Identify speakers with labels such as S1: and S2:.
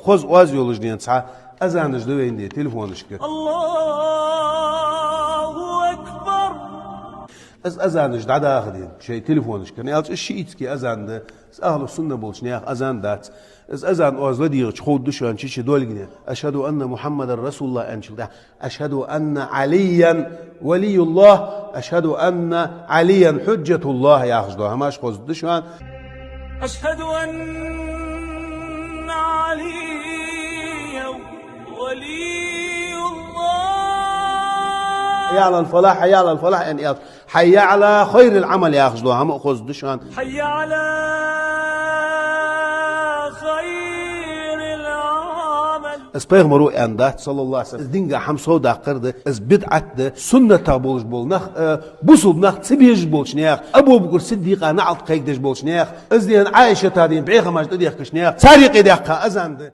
S1: Xo'z oz yo'lish degan sa azanish do'ying de telefonishga.
S2: Allahu akbar.
S1: Az azanish dada xidin şey telefonishga. Ne alç şiitski azandı. Ahlu sunna bolç ne azan dat. Az azan ozla diyor xuddu şu an çişi dolgine. Eşhedü enne Muhammeden Resulullah ençilde. Eşhedü enne Aliyen veliyullah. Eşhedü enne Aliyen hüccetullah yaxşdo. Hamaş xuddu şu an.
S2: أشهد أن عليا ولي الله.
S1: حي على الفلاح حي على الفلاح يعني حي على خير العمل ياخذوا هم خذ دشان
S2: حي على خير العمل.
S1: اس پیغمبرو اندات صلى الله عليه وسلم دينغا حمسو داقرdı اس بدعت سنة بولش بولنخ بوسولنخ تبيج بولشنيخ ابو بكر صديق انا عط قيدش بولشنيخ از دين عائشة تادين بيغماج ديخ كشنيخ سارق ديخ ازاند